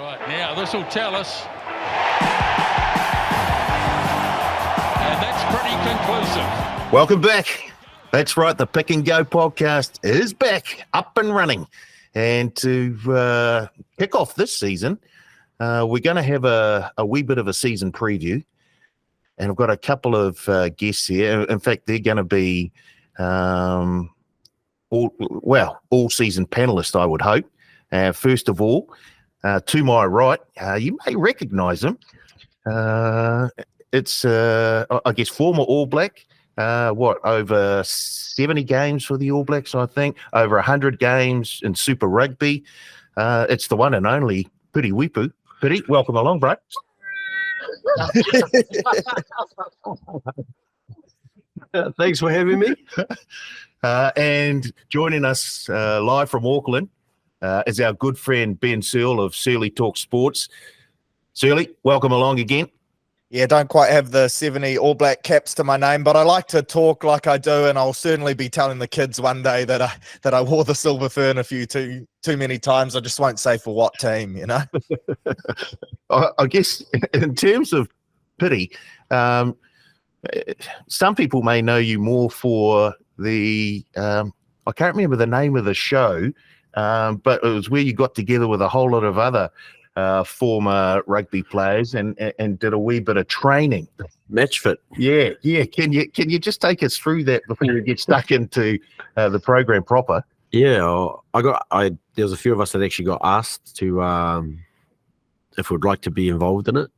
Right, now this will tell us. And that's pretty conclusive. Welcome back. That's right, the Pick and Go podcast is back, up and running. And to kick off this season, we're going to have a wee bit of a season preview. And I've got a couple of guests here. In fact, they're going to be all season panelists, I would hope. First of all, to my right, you may recognise him. It's, I guess, former All Black. Over 70 games for the All Blacks, I think. Over 100 games in Super Rugby. It's the one and only Piri Weepu. Piri, welcome along, bro. Thanks for having me. And joining us live from Auckland is our good friend Ben Searle of Searley Talks Sports. Searley, welcome along again. Yeah, don't quite have the 70 All Black caps to my name, but I like to talk like I do, and I'll certainly be telling the kids one day that I wore the silver fern a few too many times. I just won't say for what team, you know. I guess in terms of Piri, some people may know you more for the I can't remember the name of the show, but it was where you got together with a whole lot of other former rugby players and did a wee bit of training. Match fit. Yeah. Can you just take us through that before we get stuck into the program proper? Yeah, there's a few of us that actually got asked to if we'd like to be involved in it.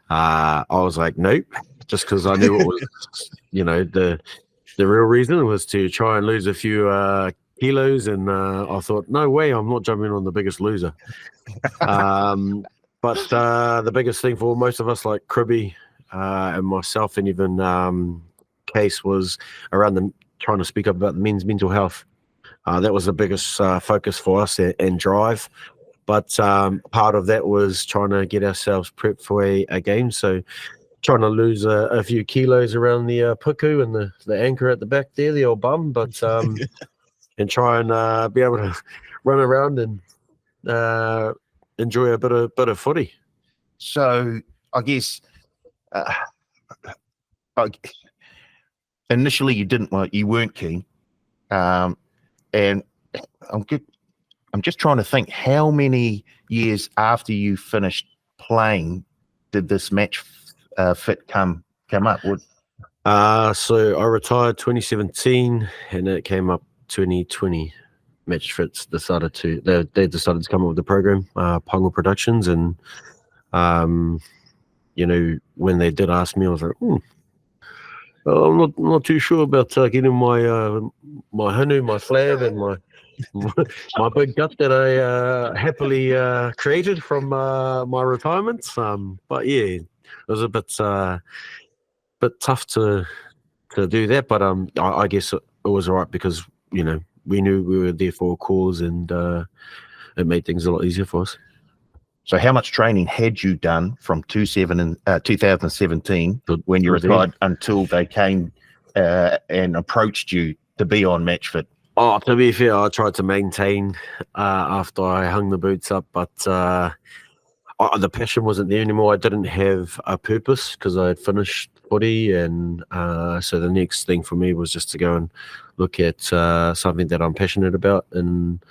I was like, nope, just because I knew it was, the real reason was to try and lose a few kilos, and I thought, no way, I'm not jumping on the biggest loser. But the biggest thing for most of us, like Cribby and myself, and even Case, was around trying to speak up about the men's mental health. That was the biggest focus for us and drive. But part of that was trying to get ourselves prepped for a game. So trying to lose a few kilos around the puku and the anchor at the back there, the old bum, but and try and be able to run around and enjoy a bit of footy. So I guess initially you weren't keen, and I'm just trying to think how many years after you finished playing did this match fit come up? So I retired 2017, and it came up 2020. Match Fits decided to come up with the program, Pongal Productions, and when they did ask me, I was like, I'm not too sure about getting my my hinu, my flab, and my big gut that I happily created from my retirement. But yeah, it was a bit tough to do that, but I guess it was all right because we knew we were there for a cause, and it made things a lot easier for us. So how much training had you done from 2017 when you retired until they came and approached you to be on Match Fit? Oh, to be fair, I tried to maintain after I hung the boots up, but the passion wasn't there anymore. I didn't have a purpose because I had finished footy, and so the next thing for me was just to go and look at something that I'm passionate about. And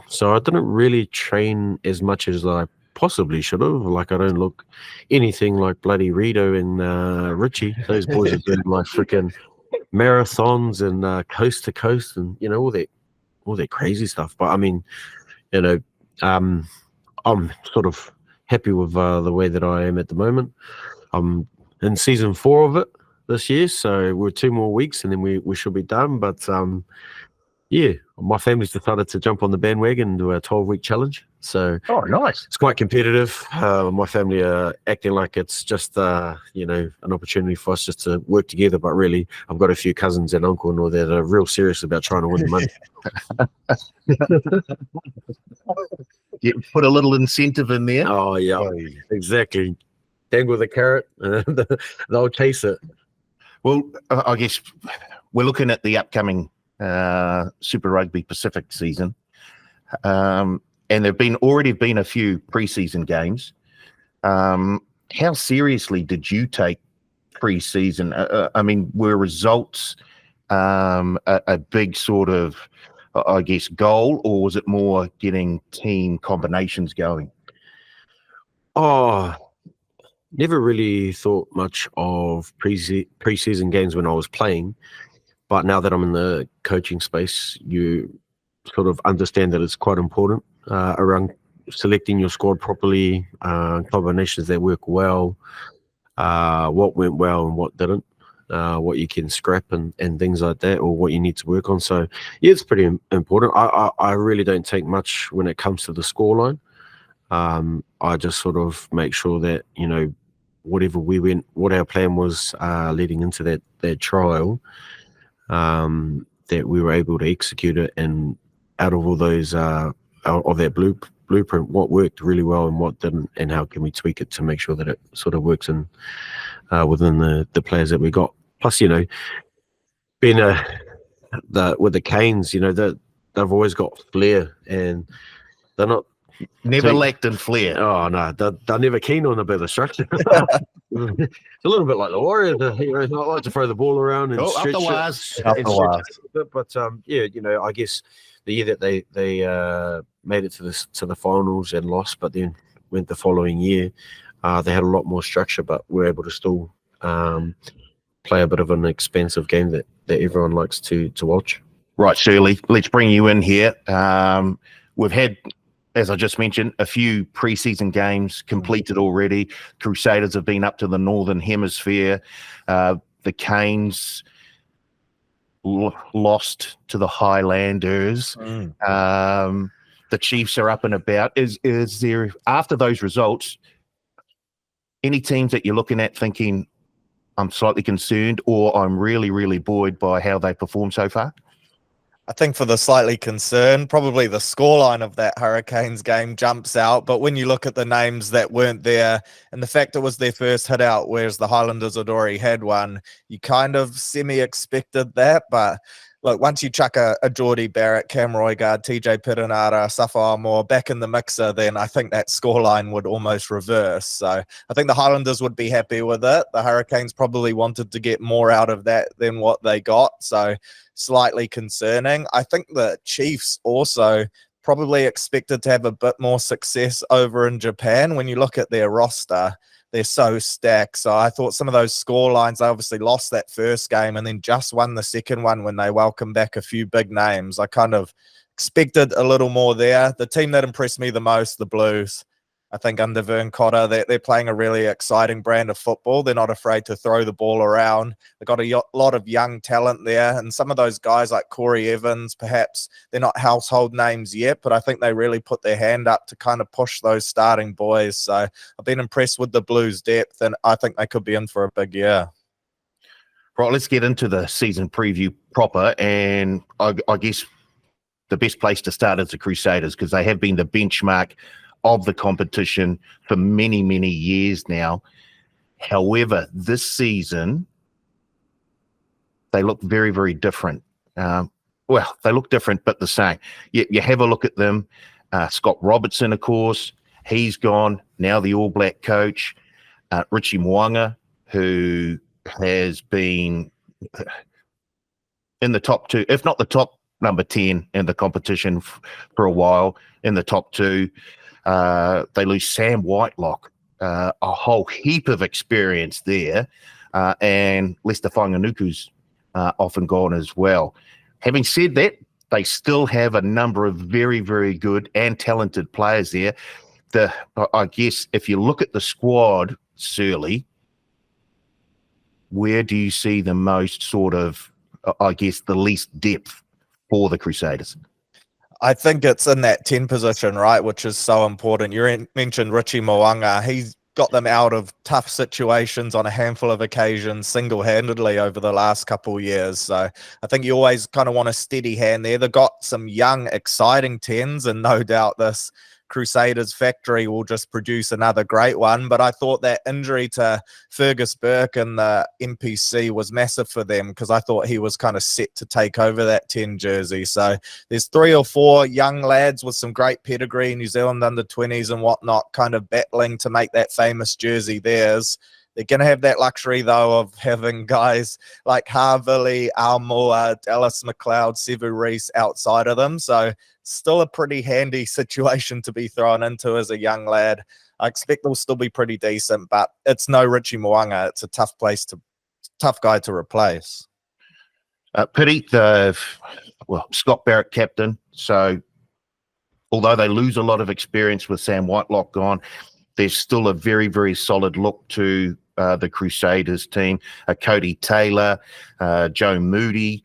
so I didn't really train as much as I possibly should have. Like, I don't look anything like bloody Rito and Richie. Those boys are doing like freaking marathons and coast to coast and all that crazy stuff. But I mean, I'm sort of happy with the way that I am at the moment. I'm in season 4 of it this year, so we're 2 more weeks and then we should be done. But my family's decided to jump on the bandwagon and do a 12-week challenge. So nice. It's quite competitive. My family are acting like it's just an opportunity for us just to work together, but really I've got a few cousins and uncle and all that are real serious about trying to win the money. You put a little incentive in there. Oh yeah, exactly. Dangle the carrot and they'll chase it. Well, I guess we're looking at the upcoming Super Rugby Pacific season. and there've already been a few preseason games. How seriously did you take preseason? I mean, were results a big sort of, I guess, goal, or was it more getting team combinations going? Oh, never really thought much of preseason games when I was playing, but now that I'm in the coaching space, you sort of understand that it's quite important around selecting your squad properly, combinations that work well, what went well and what didn't, what you can scrap and things like that, or what you need to work on. So yeah, it's pretty important. I really don't take much when it comes to the scoreline. I just sort of make sure that, you know, what our plan was leading into that trial, that we were able to execute it, and out of all those of that blueprint, what worked really well and what didn't, and how can we tweak it to make sure that it sort of works in within the players that we got. Plus, you know, being with the Canes, you know, they've always got flair, and they're not Never lacked in flair. Oh no, they're never keen on a bit of structure. It's a little bit like the Warriors, you know, not like to throw the ball around and stretch it a little bit. But yeah, you know, I guess the year that they made it to the finals and lost, but then went the following year, they had a lot more structure, but were able to still play a bit of an expansive game that everyone likes to watch. Right, Shirley, let's bring you in here. We've had, as I just mentioned, a few preseason games completed already. Crusaders have been up to the Northern Hemisphere. The Canes lost to the Highlanders. The Chiefs are up and about. Is there, after those results, any teams that you're looking at thinking, I'm slightly concerned, or I'm really, really buoyed by how they performed so far? I think for the slightly concerned, probably the scoreline of that Hurricanes game jumps out. But when you look at the names that weren't there and the fact it was their first hit out, whereas the Highlanders had already had one, you kind of semi-expected that. But look, once you chuck a Geordie Barrett, Cam Roigard, TJ Piranara, Safa Moore back in the mixer, then I think that scoreline would almost reverse. So I think the Highlanders would be happy with it. The Hurricanes probably wanted to get more out of that than what they got. So slightly concerning. I think the Chiefs also probably expected to have a bit more success over in Japan. When you look at their roster, they're so stacked. So I thought some of those score lines, they obviously lost that first game and then just won the second one when they welcomed back a few big names. I kind of expected a little more there. The team that impressed me the most, the Blues, I think under Vern Cotter, they're playing a really exciting brand of football. They're not afraid to throw the ball around. They've got a lot of young talent there. And some of those guys like Corey Evans, perhaps they're not household names yet, but I think they really put their hand up to kind of push those starting boys. So I've been impressed with the Blues' depth, and I think they could be in for a big year. Right, let's get into the season preview proper. And I guess the best place to start is the Crusaders, because they have been the benchmark of the competition for many, many years now. However, this season, they look very, very different. Well, they look different, but the same. You have a look at them. Scott Robertson, of course, he's gone. Now the All Black coach, Richie Mo'unga, who has been in the top two, if not the top number 10 in the competition for a while, in the top two. They lose Sam Whitelock, a whole heap of experience there, and Lester Whanganuku's often gone as well. Having said that, they still have a number of very, very good and talented players there. I guess if you look at the squad, Searley, where do you see the most sort of, I guess, the least depth for the Crusaders? I think it's in that 10 position, right, which is so important. You mentioned Richie Mo'unga. He's got them out of tough situations on a handful of occasions single-handedly over the last couple of years. So I think you always kind of want a steady hand there. They've got some young, exciting 10s, and no doubt this Crusaders factory will just produce another great one. But I thought that injury to Fergus Burke in the NPC was massive for them, because I thought he was kind of set to take over that 10 jersey. So there's 3 or 4 young lads with some great pedigree, New Zealand under-20s and whatnot, kind of battling to make that famous jersey theirs. They're going to have that luxury, though, of having guys like Harville, Almoa, Dallas McLeod, Sevu Reece outside of them. So still a pretty handy situation to be thrown into as a young lad. I expect they'll still be pretty decent, but it's no Richie Mo'unga. It's a tough guy to replace. Piri, Scott Barrett captain. So although they lose a lot of experience with Sam Whitelock gone, there's still a very, very solid look to the Crusaders team. Cody Taylor, Joe Moody.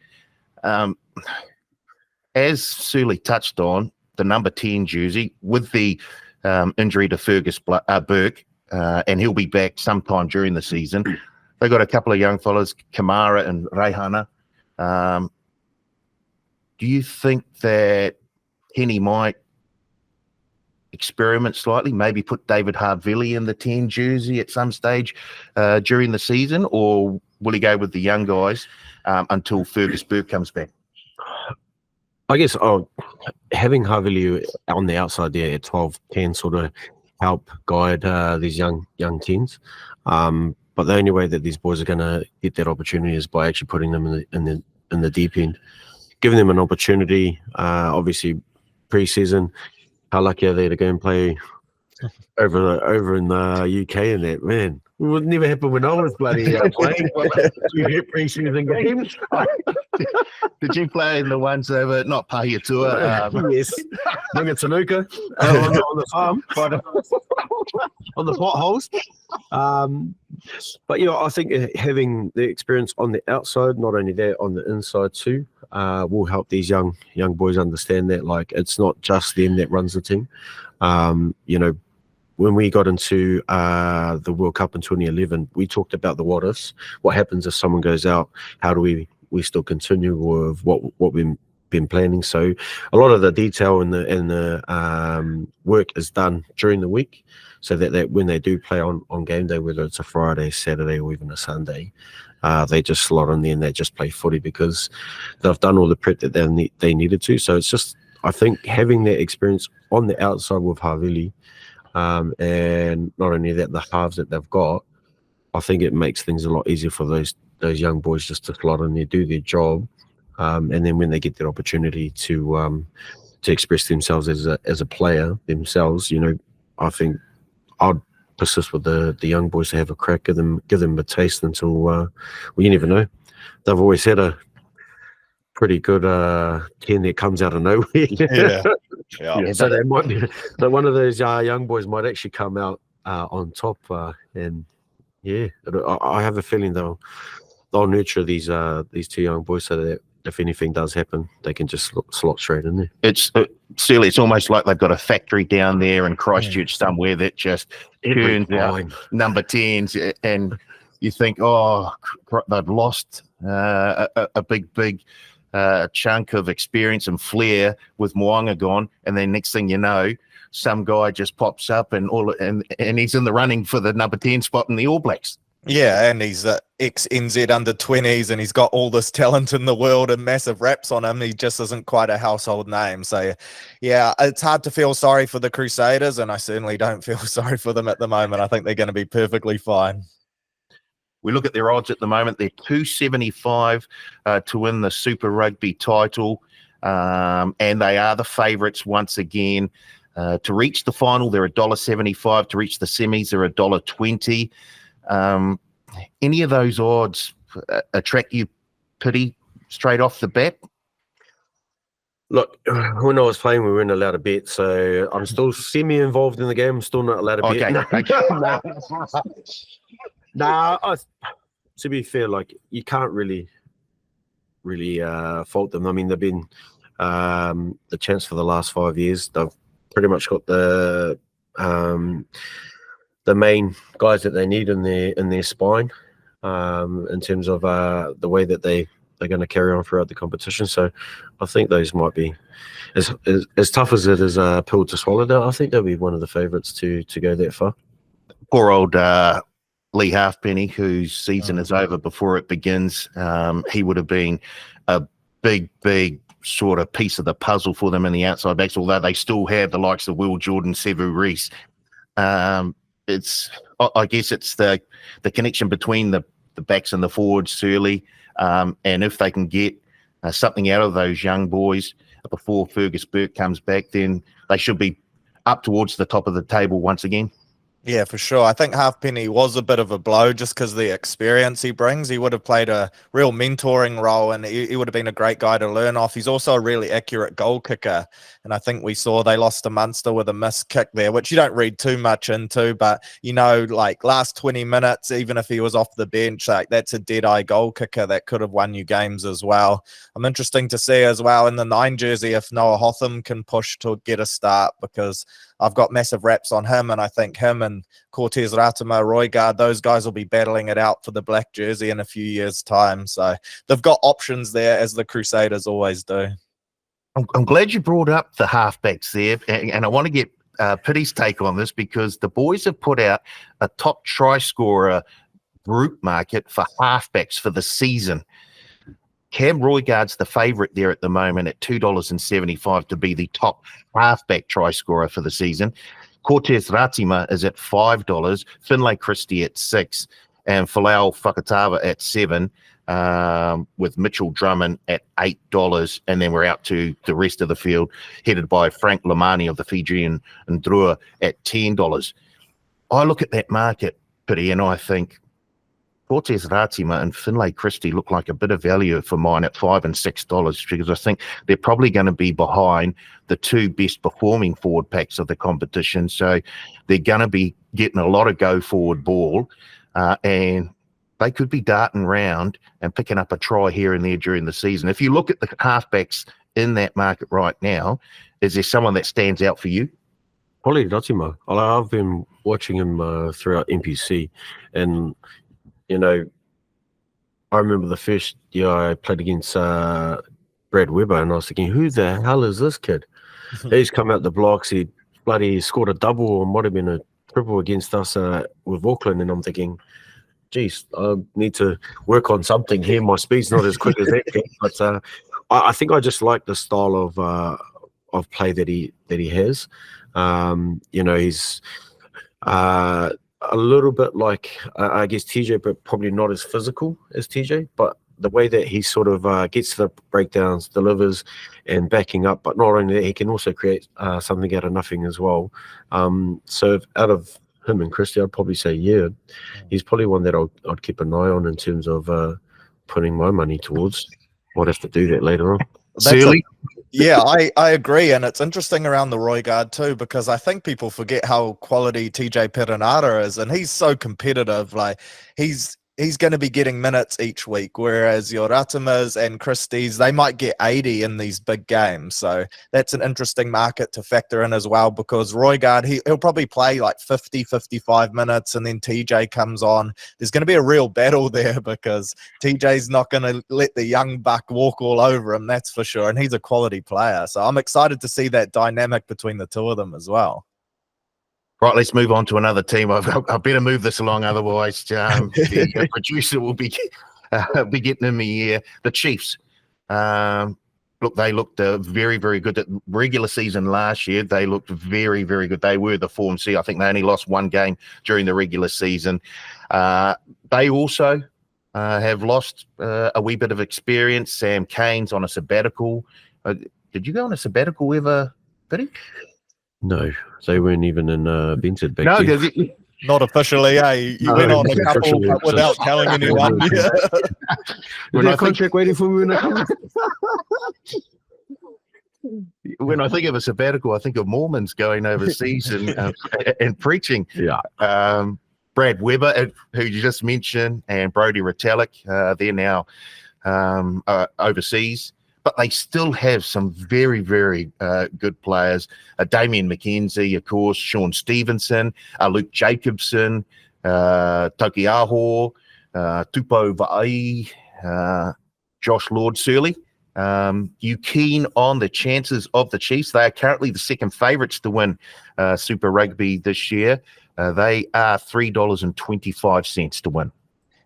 As Searley touched on, the number 10 jersey with the injury to Fergus Burke, and he'll be back sometime during the season. They've got a couple of young fellas, Kamara and Reihana. Do you think that Kenny might experiment slightly, maybe put David Harville in the 10 jersey at some stage during the season, or will he go with the young guys until Fergus Burke comes back? I guess having Harville on the outside there at 12 can sort of help guide these young 10s. But the only way that these boys are going to get that opportunity is by actually putting them in the deep end, giving them an opportunity. Obviously, pre-season, how lucky are they to go and play over in the UK and that, man. It would never happen when I was bloody playing. You get pre-season games. Did you play in the ones over, not Pahia Tour? Yes. Bring it to Nuka on the farm, on the potholes. But, I think having the experience on the outside, not only that, on the inside too, will help these young boys understand that, like, it's not just them that runs the team. When we got into the World Cup in 2011, we talked about the what ifs. What happens if someone goes out? How do we still continue with what we've been planning? So a lot of the detail and the work is done during the week, so that when they do play on game day, whether it's a Friday, Saturday, or even a Sunday, they just slot in there and they just play footy because they've done all the prep that they needed to. So it's just, I think, having that experience on the outside with Harville, and not only that, the halves that they've got, I think it makes things a lot easier for those young boys just to slot in there, do their job, and then when they get that opportunity to express themselves as a player themselves, I think I'd persist with the young boys to have a crack, give them a taste until you never know. They've always had a pretty good 10 that comes out of nowhere. Yeah. So they might be, so one of those young boys might actually come out on top, and I have a feeling they'll nurture these 2 young boys so that if anything does happen, they can just slot straight in there. It's Searley, it's almost like they've got a factory down there in Christchurch somewhere that just turns out number 10s, and you think, they've lost a big chunk of experience and flair with Mo'unga gone, and then next thing you know, some guy just pops up and he's in the running for the number 10 spot in the All Blacks. Yeah, and he's ex-NZ under-20s, and he's got all this talent in the world and massive raps on him. He just isn't quite a household name. So, yeah, it's hard to feel sorry for the Crusaders, and I certainly don't feel sorry for them at the moment. I think they're going to be perfectly fine. We look at their odds at the moment. They're 275 to win the Super Rugby title, and they are the favourites once again. To reach the final, they're $1.75. To reach the semis, they're $1.20. Any of those odds attract you, Piri, straight off the bat? Look, when I was playing, we weren't allowed to bet, so I'm still semi-involved in the game. I'm still not allowed to bet. Okay. To be fair, like, you can't really fault them. I mean, they've been the chance for the last 5 years. They've pretty much got the main guys that they need in their spine, in terms of the way that they they're going to carry on throughout the competition. So I think those might be as tough as it is a pill to swallow. I think they'll be one of the favourites to go that far. Poor old Lee Halfpenny, whose season is over before it begins. He would have been a big sort of piece of the puzzle for them in the outside backs, although they still have the likes of Will Jordan, Sevu Reece. I guess it's the connection between the backs and the forwards, Searley, and if they can get something out of those young boys before Fergus Burke comes back, then they should be up towards the top of the table once again. Yeah, for sure. I think Halfpenny was a bit of a blow just because the experience he brings. He would have played a real mentoring role, and he would have been a great guy to learn off. He's also a really accurate goal kicker, and I think we saw they lost to Munster with a missed kick there, which you don't read too much into, but like last 20 minutes, even if he was off the bench, like that's a dead-eye goal kicker that could have won you games as well. I'm interesting to see as well in the 9 jersey if Noah Hotham can push to get a start, because I've got massive raps on him, and I think him and Cortez Ratama, Roygaard, those guys will be battling it out for the black jersey in a few years' time. So they've got options there, as the Crusaders always do. I'm glad you brought up the halfbacks there, and I want to get Piri's take on this, because the boys have put out a top try scorer group market for halfbacks for the season. Cam Roygaard's the favourite there at the moment at $2.75 to be the top halfback try scorer for the season. Cortez Ratima is at $5, Finlay Christie at $6, and Folau Fakatava at $7, with Mitchell Drummond at $8, and then we're out to the rest of the field, headed by Frank Lamani of the Fijian and Drua at $10. I look at that market, Piri, and I think Cortez Ratima and Finlay Christie look like a bit of value for mine at $5 and $6, because I think they're probably going to be behind the 2 best performing forward packs of the competition. So they're going to be getting a lot of go forward ball, and they could be darting around and picking up a try here and there during the season. If you look at the halfbacks in that market right now, is there someone that stands out for you? Probably Ratima. I've been watching him throughout NPC, and I remember the first year I played against Brad Weber, and I was thinking, who the hell is this kid? He's come out the blocks, he bloody scored a double, or might have been a triple against us with Auckland, and I'm thinking, geez, I need to work on something here. My speed's not as quick as that kid, but I think I just like the style of play that he has. He's a little bit like, I guess, TJ, but probably not as physical as TJ. But the way that he sort of gets to the breakdowns, delivers, and backing up, but not only that, he can also create something out of nothing as well. So out of him and Christie, I'd probably say, yeah, he's probably one that I'd keep an eye on in terms of putting my money towards. Might have to do that later on. Searley? Yeah, I agree. And it's interesting around the Roygaard too, because I think people forget how quality TJ Perenara is, and he's so competitive. Like he's going to be getting minutes each week, whereas your Ratimas and Christies, they might get 80 in these big games. So that's an interesting market to factor in as well, because Roygaard, he'll probably play like 50, 55 minutes, and then TJ comes on. There's going to be a real battle there, because TJ's not going to let the young buck walk all over him, that's for sure. And he's a quality player. So I'm excited to see that dynamic between the two of them as well. Right, let's move on to another team. I better move this along, otherwise the producer will be getting in the ear. The Chiefs. Look, they looked very, very good at regular season last year. They looked very, very good. They were the Form C. I think they only lost 1 game during the regular season. They also have lost a wee bit of experience. Sam Kane's on a sabbatical. Did you go on a sabbatical ever, Piri? No, they weren't even invented back No, then. Not officially, eh? You went on a couple but without telling anyone. Is there a contract waiting for me? When I think of a sabbatical, I think of Mormons going overseas and preaching. Yeah. Brad Weber, who you just mentioned, and Brodie Retallick, they're now overseas. But they still have some very, very good players. Damien McKenzie, of course, Sean Stevenson, Luke Jacobson, Toki Aho, Tupo Va'i, Josh Lord, Searley. You keen on the chances of the Chiefs? They are currently the second favourites to win Super Rugby this year. They are $3.25 to win.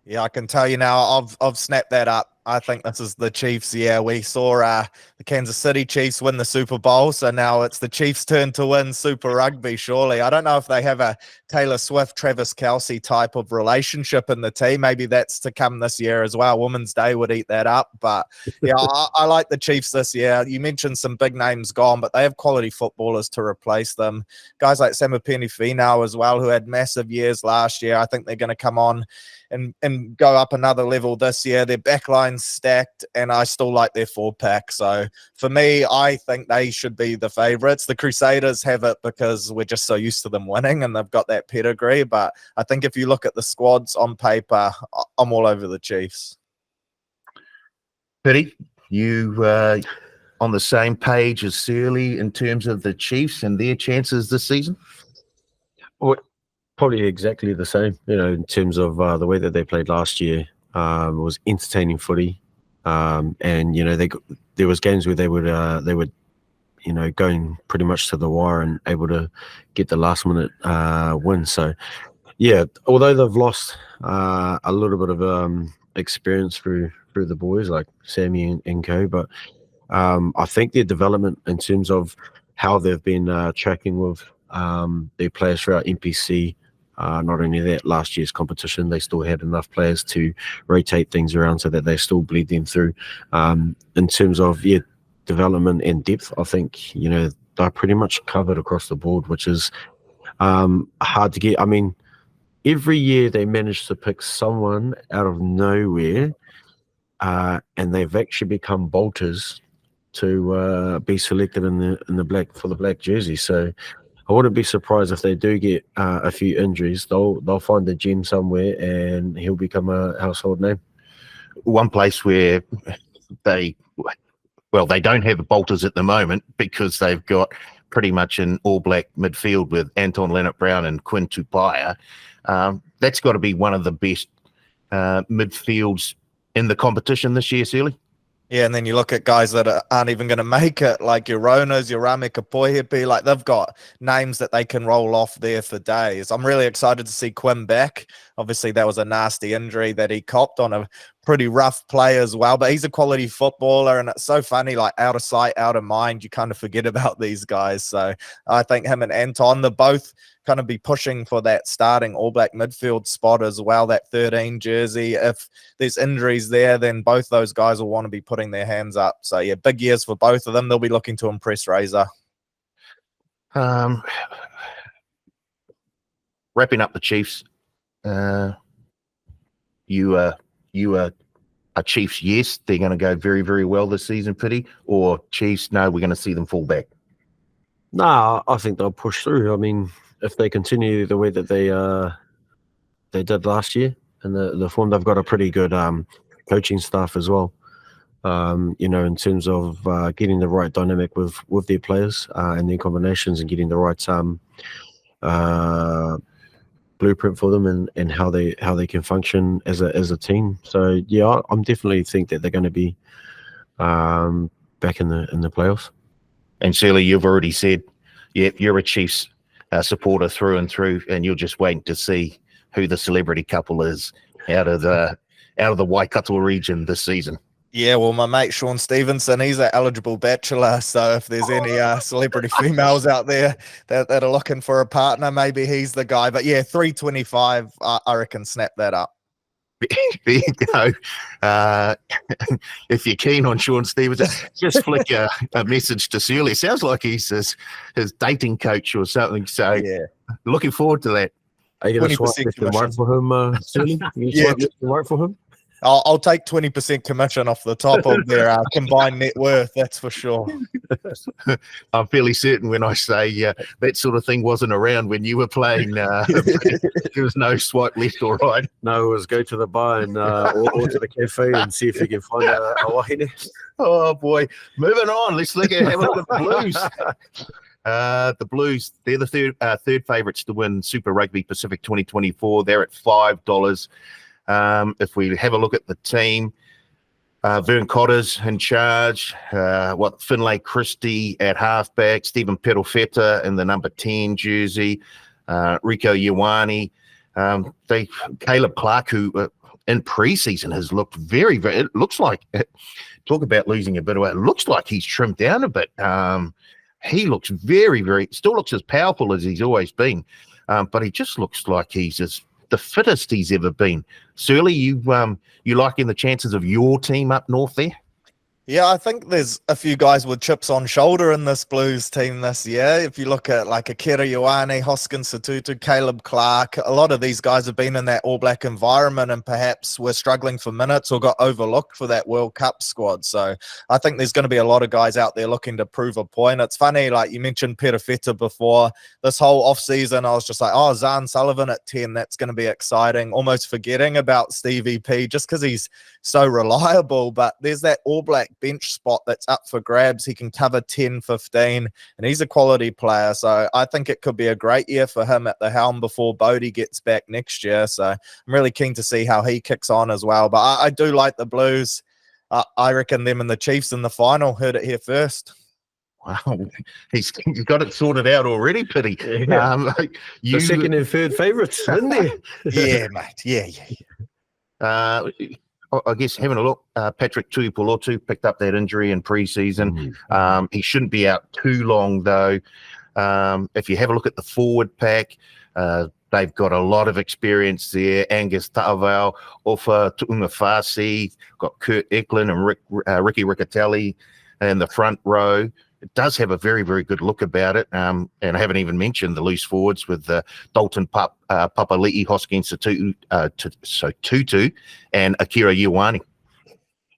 Yeah, I can tell you now, I've snapped that up. I think this is the Chiefs. Yeah, we saw the Kansas City Chiefs win the Super Bowl, so now it's the Chiefs' turn to win Super Rugby, surely. I don't know if they have a Taylor Swift, Travis Kelce type of relationship in the team. Maybe that's to come this year as well. Women's Day would eat that up. But, yeah, I like the Chiefs this year. You mentioned some big names gone, but they have quality footballers to replace them. Guys like Samipeni Finau as well, who had massive years last year. I think they're going to come on and go up another level this year. Their backline's stacked, and I still like their 4-pack. So for me, I think they should be the favourites. The Crusaders have it because we're just so used to them winning, and they've got that pedigree. But I think if you look at the squads on paper, I'm all over the Chiefs. Piri, you on the same page as Searley in terms of the Chiefs and their chances this season? Well, probably exactly the same, in terms of the way that they played last year. Was entertaining footy, and there was games where they would going pretty much to the wire and able to get the last minute win. So yeah, although they've lost a little bit of experience through the boys like Sammy and co, but I think their development in terms of how they've been tracking with their players throughout NPC. Not only that, last year's competition, they still had enough players to rotate things around so that they still bleed them through. In terms of development and depth, I think they're pretty much covered across the board, which is hard to get. I mean, every year they manage to pick someone out of nowhere, and they've actually become bolters to be selected in the black jersey. So I wouldn't be surprised if they do get a few injuries. They'll find a gem somewhere, and he'll become a household name. One place where they don't have the bolters at the moment because they've got pretty much an all-black midfield with Anton Leonard-Brown and Quinn Tupaia. That's got to be one of the best midfields in the competition this year, Searley. Yeah, and then you look at guys that aren't even going to make it, like your Ronas, your Rame Kapoihipi, like they've got names that they can roll off there for days. I'm really excited to see Quinn back. Obviously, that was a nasty injury that he copped on a pretty rough play as well, but he's a quality footballer, and it's so funny, like out of sight, out of mind, you kind of forget about these guys. So I think him and Anton, they're both kind of be pushing for that starting All Black midfield spot as well, that 13 jersey. If there's injuries there, then both those guys will want to be putting their hands up. So yeah, big years for both of them. They'll be looking to impress Razor. Wrapping up the Chiefs, you are Chiefs, yes, they're going to go very, very well this season, Piri, or Chiefs, no, we're going to see them fall back? Nah, I think they'll push through. I mean, if they continue the way that they did last year, and the form, they've got a pretty good coaching staff as well. In terms of getting the right dynamic with their players and their combinations, and getting the right blueprint for them, and how they can function as a team. So yeah, I'm definitely think that they're going to be back in the playoffs. And Searley, you've already said, yeah, you're a Chiefs supporter through and through, and you're just waiting to see who the celebrity couple is out of the Waikato region this season. Yeah, well, my mate Sean Stevenson, he's an eligible bachelor. So if there's any celebrity females out there that are looking for a partner, maybe he's the guy. But yeah, 325, I reckon, snap that up. There you go. If you're keen on Sean Stevenson, just flick a message to Searley. Sounds like he's his dating coach or something. So yeah, looking forward to that. Are you going to swipe left and right for him, Searley? Yeah, swipe left and right for him? I'll take 20% commission off the top of their combined net worth, that's for sure. I'm fairly certain when I say that sort of thing wasn't around when you were playing. There was no swipe left or right. No, it was go to the bar and or to the cafe and see if you can find a wahine. Oh, boy. Moving on. Let's have a look at the Blues. The Blues, they're the third favourites to win Super Rugby Pacific 2024. They're at $5. If we have a look at the team, Vern Cotter's in charge. Finlay Christie at halfback. Stephen Perofeta in the number 10 jersey. Rico Ioane. Caleb Clark, who in preseason has looked very, very. It looks like, talk about losing a bit of weight. It looks like he's trimmed down a bit. He looks very, very. Still looks as powerful as he's always been, but he just looks like he's the fittest he's ever been. Searley, you liking the chances of your team up north there? Yeah, I think there's a few guys with chips on shoulder in this Blues team this year. If you look at like Akira Ioane, Hoskins Satutu, Caleb Clark, a lot of these guys have been in that All Black environment and perhaps were struggling for minutes or got overlooked for that World Cup squad. So I think there's going to be a lot of guys out there looking to prove a point. It's funny, like you mentioned Perofeta before. This whole off-season, I was just like, oh, Zahn Sullivan at 10, that's going to be exciting. Almost forgetting about Stevie P just because he's so reliable. But there's that All Black bench spot that's up for grabs. He can cover 10, 15, and he's a quality player. So I think it could be a great year for him at the helm before Bodie gets back next year. So I'm really keen to see how he kicks on as well. But I do like the Blues. I reckon them and the Chiefs in the final. Heard it here first. Wow, he's got it sorted out already, Piri. Yeah. The second and third favourites, isn't there? Yeah, mate. Yeah. I guess having a look, Patrick Tuipulotu picked up that injury in pre-season. He shouldn't be out too long, though. If you have a look at the forward pack, they've got a lot of experience there. Angus Ta'avao, Ofa Tu'ungafasi, got Kurt Eklund and Ricky Riccatelli in the front row. It does have a very, very good look about it. And I haven't even mentioned the loose forwards with Dalton Papali'i, Hoskins Tutu, and Akira Ioane.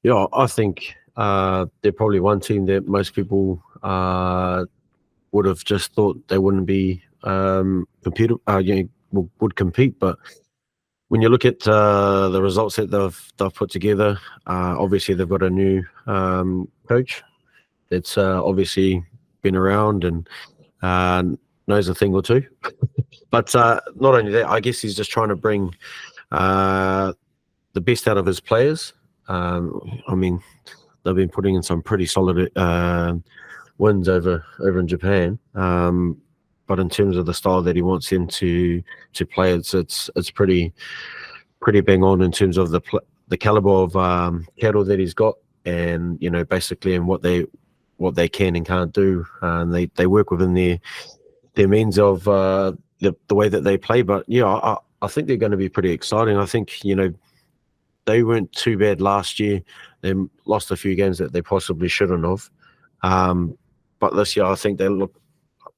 Yeah, I think they're probably one team that most people would have just thought they wouldn't be would compete. But when you look at the results that they've put together, obviously they've got a new coach that's obviously been around and knows a thing or two. But not only that, I guess he's just trying to bring the best out of his players. I mean, they've been putting in some pretty solid wins over in Japan. But in terms of the style that he wants them to play, it's pretty bang on in terms of the caliber of cattle that he's got, and basically and what they can and can't do, and they work within their means of the way that they play. But yeah, I think they're going to be pretty exciting. I think they weren't too bad last year. They lost a few games that they possibly shouldn't have, but this year I think they look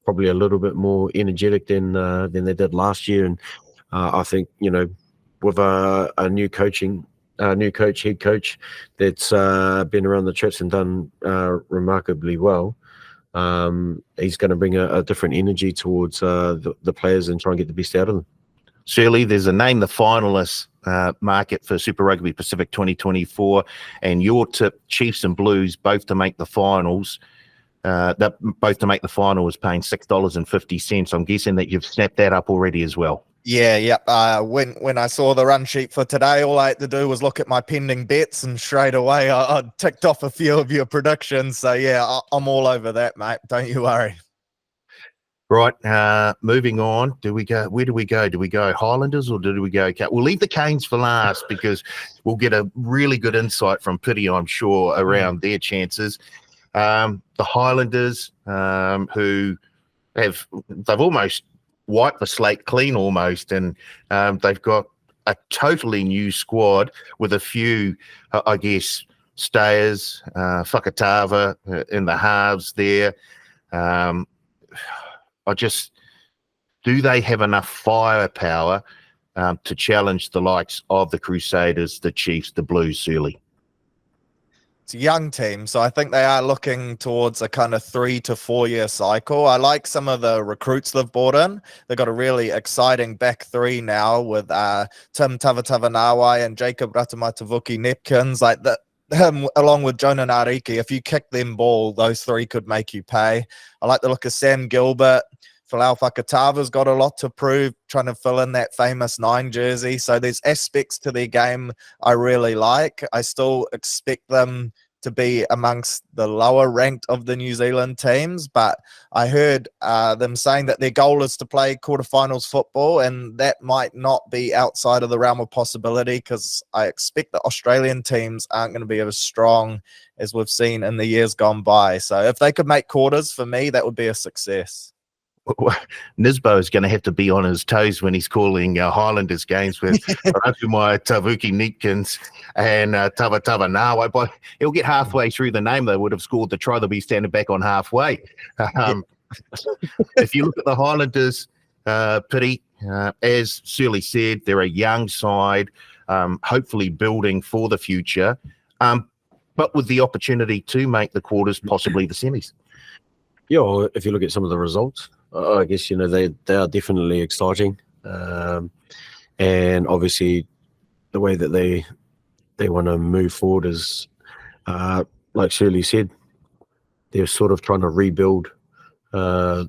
probably a little bit more energetic than they did last year. And I think with a new head coach that's been around the trips and done remarkably well, he's going to bring a different energy towards the players and try and get the best out of them. Shirley, there's a name the finalists market for Super Rugby Pacific 2024, and your tip, Chiefs and Blues, both to make the finals. Both to make the final is paying $6.50. I'm guessing that you've snapped that up already as well. Yeah. When I saw the run sheet for today, all I had to do was look at my pending bets, and straight away I ticked off a few of your predictions. So yeah, I'm all over that, mate. Don't you worry. Right, moving on. Where do we go? Do we go Highlanders or do we go? We'll leave the Canes for last because we'll get a really good insight from Piri, I'm sure, around their chances. The Highlanders, who they've almost wiped the slate clean almost, and they've got a totally new squad with a few, I guess, stayers, Whakatava in the halves there. Do they have enough firepower to challenge the likes of the Crusaders, the Chiefs, the Blues, Searley? It's a young team, so I think they are looking towards a kind of 3 to 4 year cycle. I like some of the recruits they've brought in. They've got a really exciting back three now with Tim Tavatavanawai and Jacob Ratamatavuki Nepkins. Like that, along with Jonah Nariki, if you kick them ball, those three could make you pay. I like the look of Sam Gilbert, Falau Fakatava's got a lot to prove, trying to fill in that famous 9 jersey. So there's aspects to their game I really like. I still expect them to be amongst the lower ranked of the New Zealand teams, but I heard them saying that their goal is to play quarterfinals football, and that might not be outside of the realm of possibility, because I expect the Australian teams aren't going to be as strong as we've seen in the years gone by. So if they could make quarters, for me, that would be a success. Nisbo is going to have to be on his toes when he's calling Highlanders games with Rakumai, Tavuki Neatkins and Tava Nawa. But he'll get halfway through the name, they would have scored the try. They'll be standing back on halfway. If you look at the Highlanders, Piri, as Searley said, they're a young side, hopefully building for the future, but with the opportunity to make the quarters, possibly the semis. Yeah, well, if you look at some of the results, I guess, they are definitely exciting. And obviously the way that they want to move forward is, like Shirley said, they're sort of trying to rebuild, I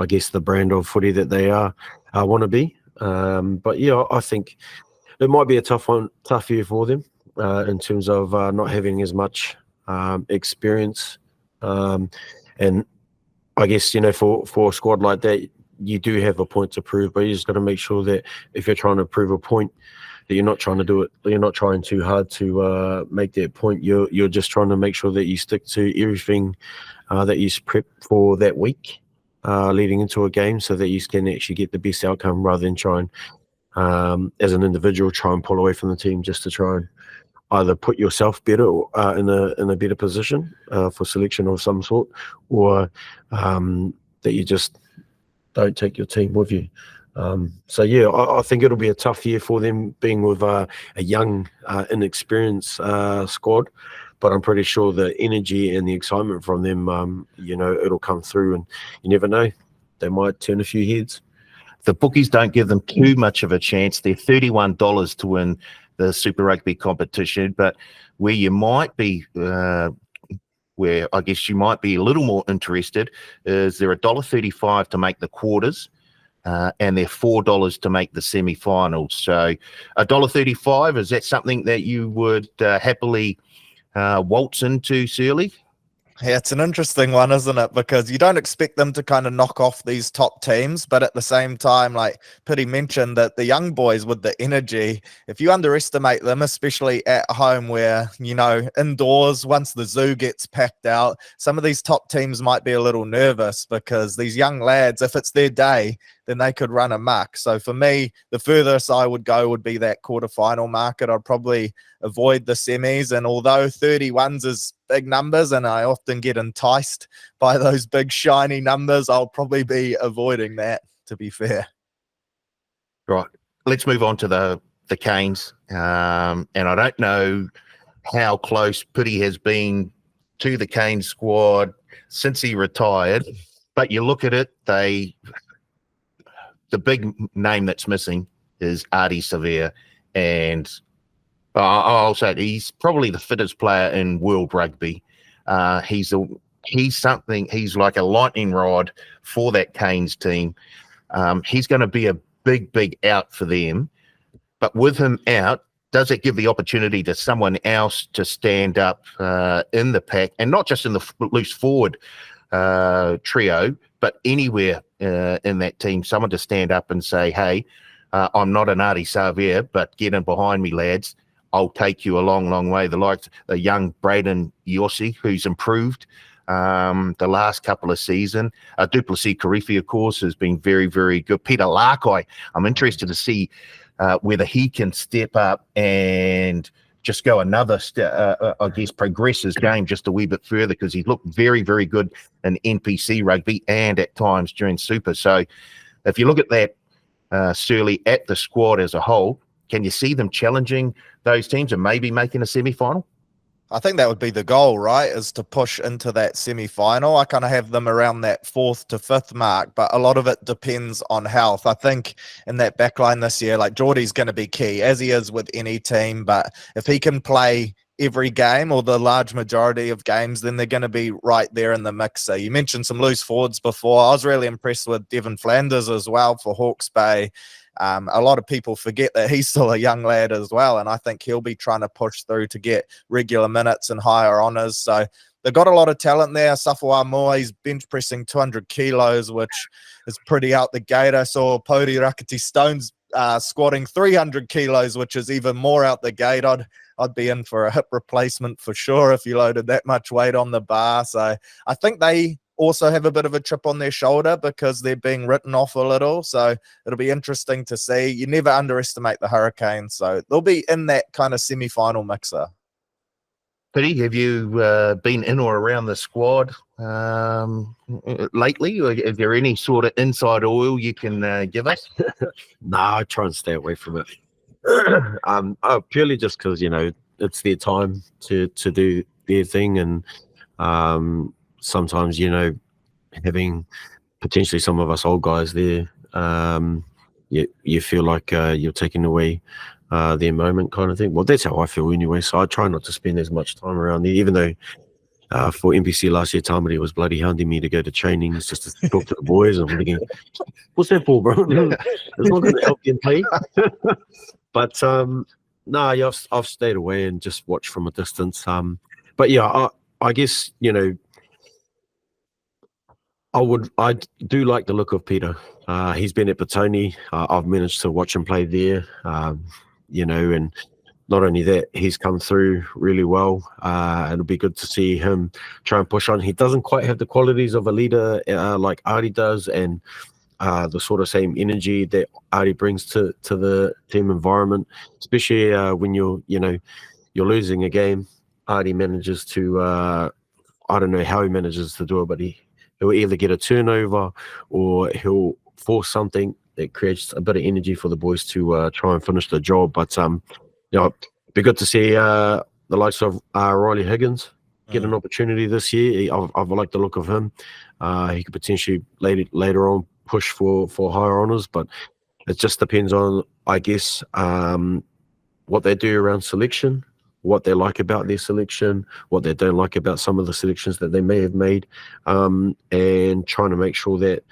guess, the brand of footy that they want to be. But yeah, I think it might be a tough year for them in terms of not having as much experience. And I guess, for a squad like that, you do have a point to prove, but you just got to make sure that if you're trying to prove a point, that you're not trying to do it, you're not trying too hard to make that point. You're just trying to make sure that you stick to everything that you prep for that week leading into a game, so that you can actually get the best outcome, rather than try and, as an individual, try and pull away from the team just to try and either put yourself better or, in a better position for selection of some sort, or that you just don't take your team with you. So yeah, I think it'll be a tough year for them, being with a young, inexperienced squad. But I'm pretty sure the energy and the excitement from them, it'll come through, and you never know, they might turn a few heads. The bookies don't give them too much of a chance. They're $31 to win the Super Rugby competition, but where you might be, where I guess you might be a little more interested, is they're $1.35 to make the quarters, and they're $4 to make the semi-finals. So $1.35, is that something that you would happily waltz into, Searley? Yeah, it's an interesting one, isn't it? Because you don't expect them to kind of knock off these top teams, but at the same time, like Piri mentioned, that the young boys with the energy, if you underestimate them, especially at home where, indoors, once the zoo gets packed out, some of these top teams might be a little nervous, because these young lads, if it's their day, then they could run amok. So for me, the furthest I would go would be that quarterfinal market. I'd probably avoid the semis. And although 31s is big numbers, and I often get enticed by those big shiny numbers, I'll probably be avoiding that, to be fair. Right. Let's move on to the Canes. And I don't know how close Piri has been to the Canes squad since he retired, but you look at it, the big name that's missing is Ardie Savea, and I'll say he's probably the fittest player in world rugby. He's like a lightning rod for that Canes team. He's going to be a big out for them, but with him out, does it give the opportunity to someone else to stand up in the pack, and not just in the loose forward trio, but anywhere in that team, someone to stand up and say, hey, I'm not an Ardie Savea, but get in behind me, lads. I'll take you a long way. The likes the young Braden Yossi, who's improved the last couple of seasons. Duplessis Karifi, of course, has been very good. Peter Larkai, I'm interested to see whether he can step up and just go another step, I guess, progress his game just a wee bit further, because he's looked very good in NPC rugby and at times during Super. So if you look at that, Searley, at the squad as a whole, can you see them challenging those teams and maybe making a semi-final? I think that would be the goal, right, is to push into that semi-final. I kind of have them around that 4th to 5th mark, but a lot of it depends on health. I think in that backline this year, like Geordie's going to be key, as he is with any team, but if he can play every game or the large majority of games, then they're going to be right there in the mixer. You mentioned some loose forwards before. I was really impressed with Devon Flanders as well for Hawke's Bay. A lot of people forget that he's still a young lad as well, and I think he'll be trying to push through to get regular minutes and higher honours. So they've got a lot of talent there. Safawa Moa, he's bench pressing 200 kilos, which is pretty out the gate. I saw Piri Rakati Stones squatting 300 kilos, which is even more out the gate. I'd be in for a hip replacement for sure if you loaded that much weight on the bar. So I think they also have a bit of a chip on their shoulder because they're being written off a little. So it'll be interesting to see. You never underestimate the Hurricanes. So they'll be in that kind of semi-final mixer. Piri, have you been in or around the squad lately? Or is there any sort of inside oil you can give us? Nah, I try and stay away from it. Purely just because, it's their time to do their thing. And sometimes, having potentially some of us old guys there, you feel like you're taking away their moment kind of thing. Well, that's how I feel anyway. So I try not to spend as much time around there, even though for NPC last year, Tamari was bloody hounding me to go to trainings just to talk to the boys. And I'm thinking, what's that for, bro? It's not going to help you play. But no, yeah, I've stayed away and just watched from a distance. But yeah, I guess, I do like the look of Peter. He's been at Petone. I've managed to watch him play there, and not only that, he's come through really well. It'll be good to see him try and push on. He doesn't quite have the qualities of a leader like Ari does, and the sort of same energy that Ari brings to the team environment, especially when you're losing a game. Ari manages to, I don't know how he manages to do it, but he'll either get a turnover or he'll force something that creates a bit of energy for the boys to try and finish the job. But it'd be good to see the likes of Riley Higgins get an opportunity this year. I've liked the look of him. He could potentially later on push for higher honours, but it just depends on, I guess, what they do around selection, what they like about their selection, what they don't like about some of the selections that they may have made, and trying to make sure that,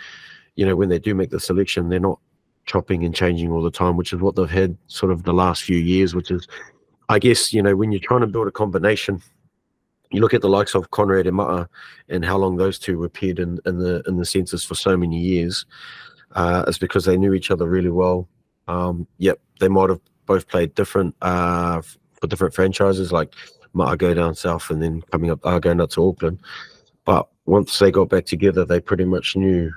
when they do make the selection, they're not chopping and changing all the time, which is what they've had sort of the last few years, which is, I guess, when you're trying to build a combination, you look at the likes of Conrad and Mata and how long those two appeared in the census for so many years. It's because they knew each other really well. Yep, they might have both played different for different franchises, like Mata go down south and then going up to Auckland. But once they got back together, they pretty much knew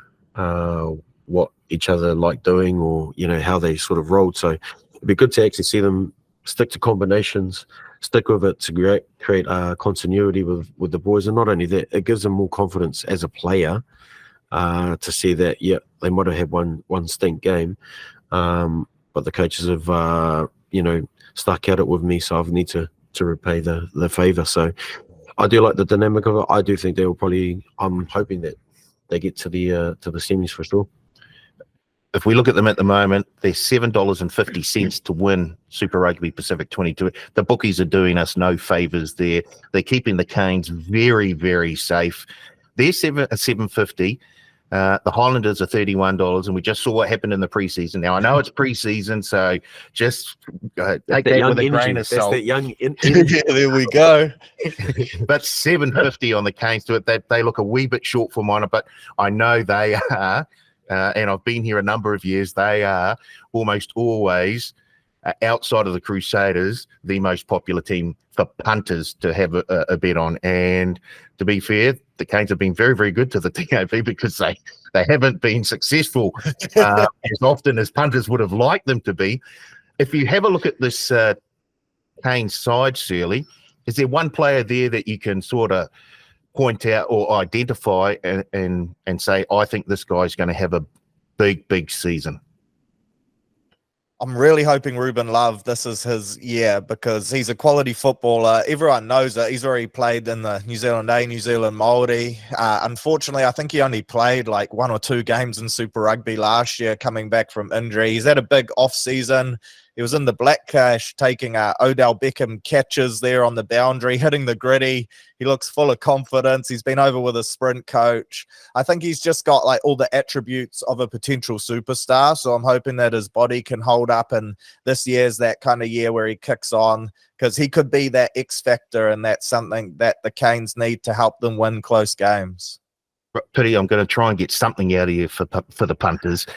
what each other liked doing, or how they sort of rolled. So it'd be good to actually see them stick to combinations, stick with it to create continuity with the boys. And not only that, it gives them more confidence as a player to see that, they might have had one stink game, but the coaches have stuck at it with me, so I need to repay the favour. So I do like the dynamic of it. I do think they will probably, I'm hoping that they get to the semis for sure. If we look at them at the moment, they're $7.50 to win Super Rugby Pacific 22. The bookies are doing us no favours there. They're keeping the Canes very, very safe. They're $7.50. The Highlanders are $31, and we just saw what happened in the preseason. Now, I know it's preseason, so just take that with a grain of salt. That's that young Yeah, there we go. But $7.50 on the Canes to it. They look a wee bit short for mine, but I know they are. And I've been here a number of years, they are almost always, outside of the Crusaders, the most popular team for punters to have a bet on. And to be fair, the Canes have been very, very good to the TAB because they haven't been successful as often as punters would have liked them to be. If you have a look at this Canes side, Searley, is there one player there that you can sort of point out or identify and say, I think this guy's going to have a big, big season? I'm really hoping Ruben Love, this is his year, because he's a quality footballer. Everyone knows it. He's already played in the New Zealand A, New Zealand Māori. Unfortunately, I think he only played like 1 or 2 games in Super Rugby last year, coming back from injury. He's had a big off season. He was in the Black Cash taking Odell Beckham catches there on the boundary, hitting the gritty. He looks full of confidence. He's been over with a sprint coach. I think he's just got like all the attributes of a potential superstar. So I'm hoping that his body can hold up, and this year's that kind of year where he kicks on, because he could be that X factor, and that's something that the Canes need to help them win close games. Piri, I'm going to try and get something out of you for the punters.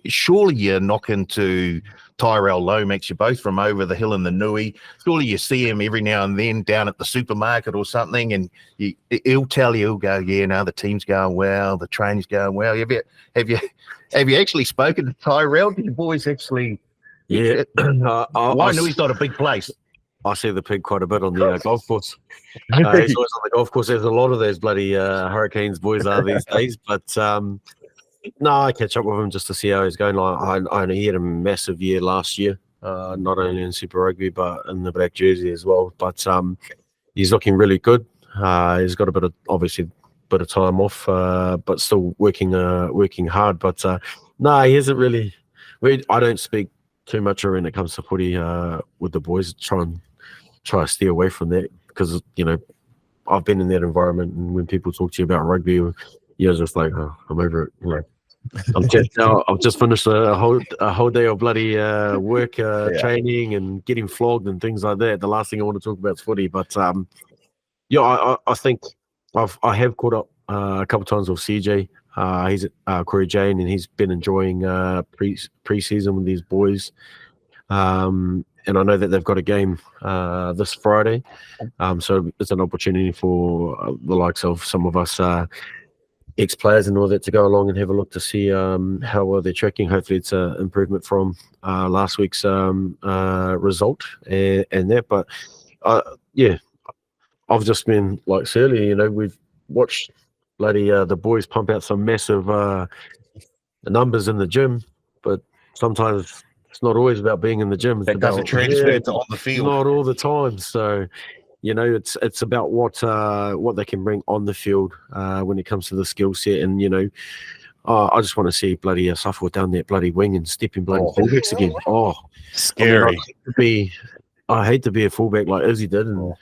Surely you're knocking to Tyrell Lomax. You're both from over the hill in the Nui. Surely you see him every now and then down at the supermarket or something, and he'll tell you, he'll go, yeah, no, the team's going well, the training's going well. Have you actually spoken to Tyrell? Did you boys actually? Yeah. I know he's not a big place. I see the pig quite a bit on the golf course. He's always on the golf course. There's a lot of those bloody Hurricanes boys are these days. But no, I catch up with him just to see how he's going. I know he had a massive year last year, not only in Super Rugby but in the black jersey as well. But he's looking really good. He's got obviously a bit of time off, but still working hard. But no, he isn't really. I don't speak too much when it comes to footy with the boys. Try to steer away from that, because I've been in that environment, and when people talk to you about rugby, you're just like, oh, I'm over it. I've just finished a whole day of bloody work, training, and getting flogged and things like that. The last thing I want to talk about is footy. But I think I have caught up a couple of times with CJ. He's at Corey Jane, and he's been enjoying pre-season with these boys. And I know that they've got a game this Friday. So it's an opportunity for the likes of some of us ex-players and all that to go along and have a look to see how well they're tracking. Hopefully it's an improvement from last week's result and that. But yeah, I've just been like Searley, we've watched bloody the boys pump out some massive numbers in the gym, but sometimes it's not always about being in the gym. It doesn't transfer to on the field. Not all the time. So, it's about what they can bring on the field when it comes to the skill set. And, I just want to see bloody Suffolk down that bloody wing and stepping bloody fullbacks again. Oh, scary. I hate to be a fullback like Izzy did and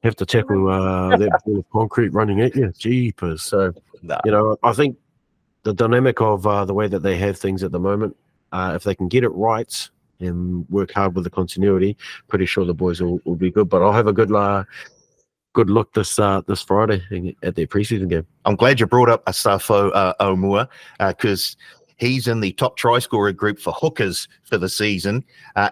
have to tackle that ball of concrete running at you. Jeepers. So, I think the dynamic of the way that they have things at the moment, if they can get it right and work hard with the continuity, pretty sure the boys will be good. But I'll have a good look this Friday at their preseason game. I'm glad you brought up Asafo Omua, because he's in the top try scorer group for hookers for the season.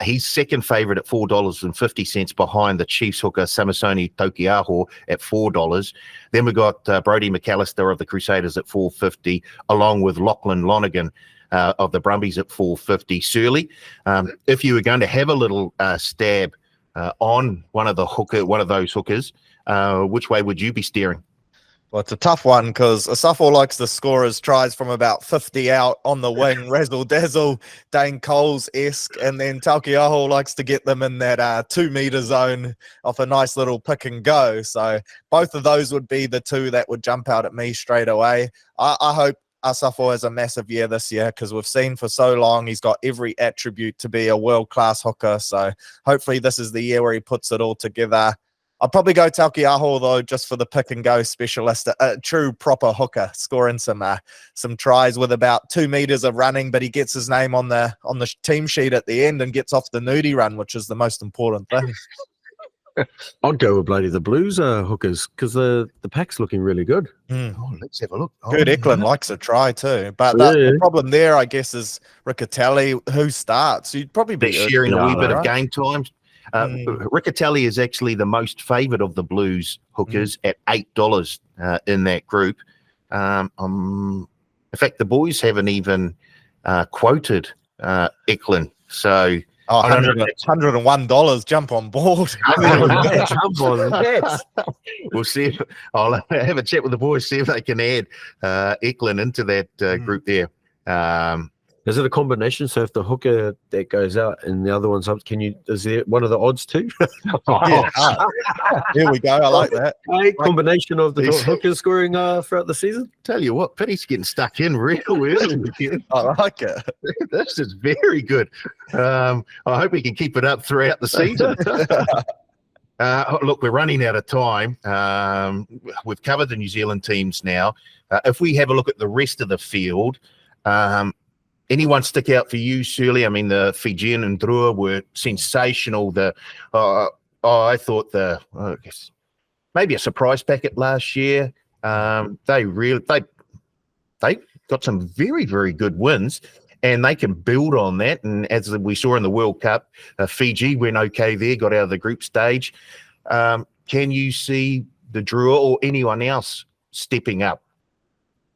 He's second favourite at $4.50 behind the Chiefs hooker Samasoni Tokiaho at $4. Then we got Brodie McAllister of the Crusaders at $4.50, along with Lachlan Lonergan of the Brumbies at $4.50. Searley, if you were going to have a little stab on one of those hookers, which way would you be steering? Well, it's a tough one because Asafo likes to score his tries from about 50 out on the wing, razzle dazzle, Dane Coles-esque, and then Taukeiaho likes to get them in that 2 meter zone off a nice little pick and go. So both of those would be the two that would jump out at me straight away. I hope Asafo has a massive year this year, because we've seen for so long he's got every attribute to be a world-class hooker. So hopefully this is the year where he puts it all together. I'll probably go Taukeiaho, though, just for the pick-and-go specialist, a true proper hooker, scoring some tries with about 2 meters of running, but he gets his name on the team sheet at the end and gets off the nudie run, which is the most important thing. I'd go with bloody the Blues hookers, because the pack's looking really good. Oh, let's have a look. Good, Eklund likes a try too. But the problem there, I guess, is Riccatelli, who starts. You'd probably be sharing a wee bit of game time. Riccatelli is actually the most favoured of the Blues hookers at $8 in that group. In fact, the boys haven't even quoted Eklund. So $101, jump on board. Jump on that. We'll see if I'll have a chat with the boys, see if they can add Eklund into that group there. Now Is it a combination? So if the hooker that goes out and the other one's up, is there one of the odds too? Yeah. Here we go. I like that. A combination of the hookers scoring throughout the season. Tell you what, Piri's getting stuck in real early. I like it. This is very good. I hope we can keep it up throughout the season. Look, we're running out of time. We've covered the New Zealand teams now. If we have a look at the rest of the field, anyone stick out for you, Searley? I mean, the Fijian and Drua were sensational. I thought I guess maybe a surprise packet last year. They got some very, very good wins, and they can build on that. And as we saw in the World Cup, Fiji went okay there, got out of the group stage. Can you see the Drua or anyone else stepping up?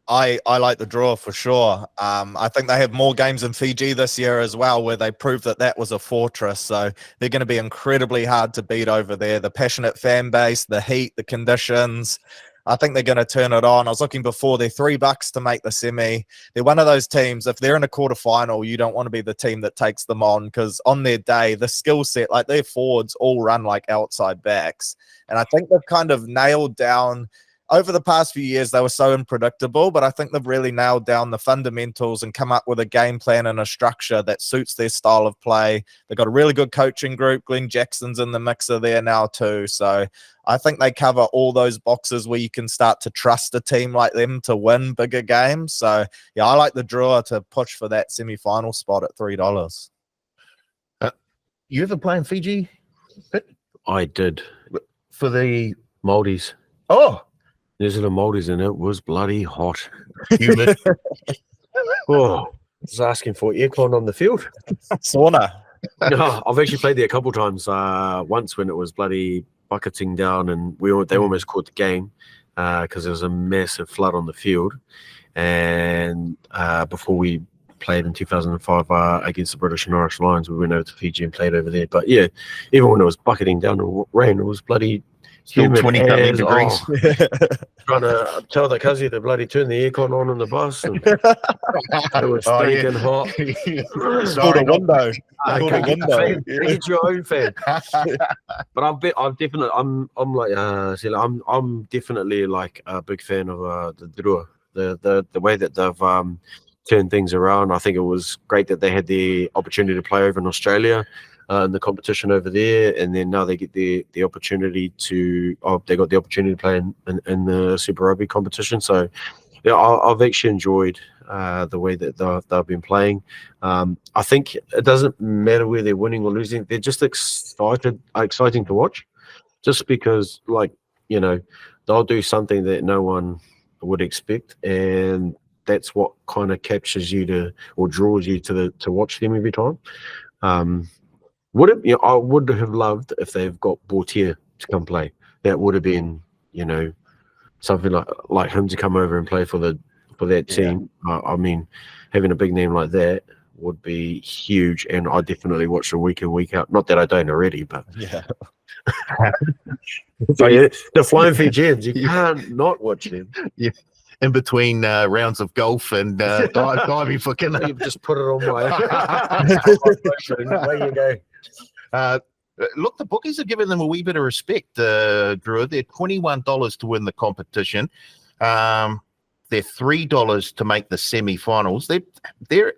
I like the draw for sure. I think they have more games than Fiji this year as well, where they proved that was a fortress. So they're going to be incredibly hard to beat over there. The passionate fan base, the heat, the conditions. I think they're going to turn it on. I was looking before, they're $3 to make the semi. They're one of those teams, if they're in a quarterfinal, you don't want to be the team that takes them on, because on their day, the skill set, like their forwards all run like outside backs. And I think they've kind of nailed down. Over the past few years, they were so unpredictable, but I think they've really nailed down the fundamentals and come up with a game plan and a structure that suits their style of play. They've got a really good coaching group. Glenn Jackson's in the mixer there now too. So I think they cover all those boxes where you can start to trust a team like them to win bigger games. So, yeah, I like the Drua to push for that semi-final spot at $3. You ever play in Fiji? I did. For the Maldives. Oh, There's the Maldives, and it was bloody hot. humid. Oh, I was asking for aircon on the field. Sauna. No, I've actually played there a couple of times. Once when it was bloody bucketing down, and they almost caught the game because there was a massive flood on the field. And before we played in 2005 against the British and Irish Lions, we went over to Fiji and played over there. But yeah, even when it was bucketing down and rain, it was bloody Still 20 degrees. Trying to tell the Cuzzy to bloody turn the aircon on in the bus. And it was stinking hot. Pulled a window. Get your own fan. But I'm like I'm definitely like a big fan of the Drua. The way that they've turned things around. I think it was great that they had the opportunity to play over in Australia. In the competition over there, and then now they get the opportunity to to play in the Super Rugby competition. So yeah, I've actually enjoyed the way that they've been playing. I think it doesn't matter where they're winning or losing; they're just exciting to watch, just because they'll do something that no one would expect, and that's what kind of captures you or draws you to watch them every time. I would have loved if they've got Bortier to come play. That would have been, something like him to come over and play for that team. I mean, having a big name like that would be huge, and I definitely watch them week in, week out. Not that I don't already, but yeah. So yeah, the Flying Fijians, you can't not watch them. Yeah. In between rounds of golf and diving for Kinna. You've just put it on my. There you go. Look, the bookies are giving them a wee bit of respect, Drew. They're $21 to win the competition. They're $3 to make the semi-finals. They're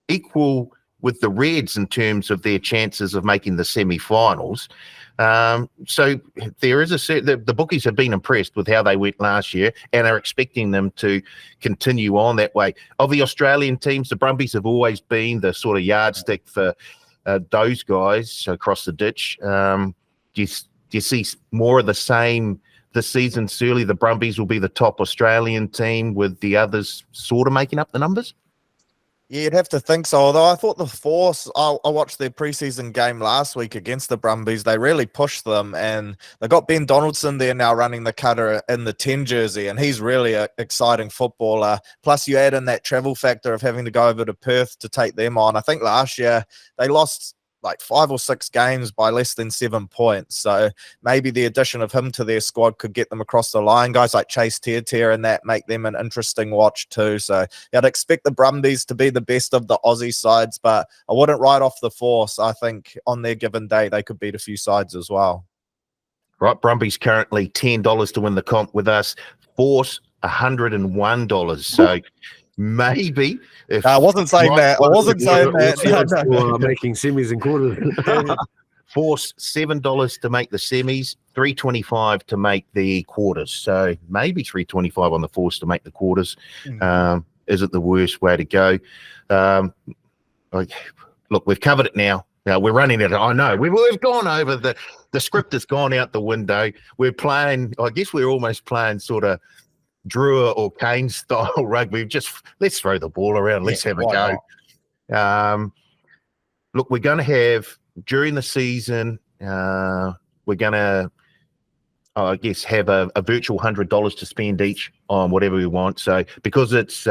equal with the Reds in terms of their chances of making the semi-finals. So there is the bookies have been impressed with how they went last year and are expecting them to continue on that way. Of the Australian teams, the Brumbies have always been the sort of yardstick for those guys across the ditch. Do you see more of the same this season? Surely the Brumbies will be the top Australian team with the others sort of making up the numbers? Yeah, you'd have to think so. Although I thought the Force, I watched their preseason game last week against the Brumbies. They really pushed them, and they got Ben Donaldson there now running the cutter in the 10 jersey, and he's really an exciting footballer. Plus, you add in that travel factor of having to go over to Perth to take them on. I think last year they lost like 5 or 6 games by less than 7 points. So maybe the addition of him to their squad could get them across the line. Guys like Chase Tier and that make them an interesting watch too. So yeah, I'd expect the Brumbies to be the best of the Aussie sides, but I wouldn't write off the Force. I think on their given day, they could beat a few sides as well. Right, Brumbies currently $10 to win the comp with us. Force $101. So maybe if I wasn't saying that. I wasn't saying that. No. Making semis and quarters. Force $7 to make the semis, $3.25 to make the quarters. So maybe $3.25 on the Force to make the quarters. Isn't the worst way to go. Look, we've covered it now. We're running it. I know we've gone over the script has gone out the window. We're playing. I guess we're almost playing sort of Drua or Kane style rugby. Just let's throw the ball around. Let's have a go. Look, we're going to have during the season. We're going to, I guess, have a virtual $100 to spend each on whatever we want. So because it's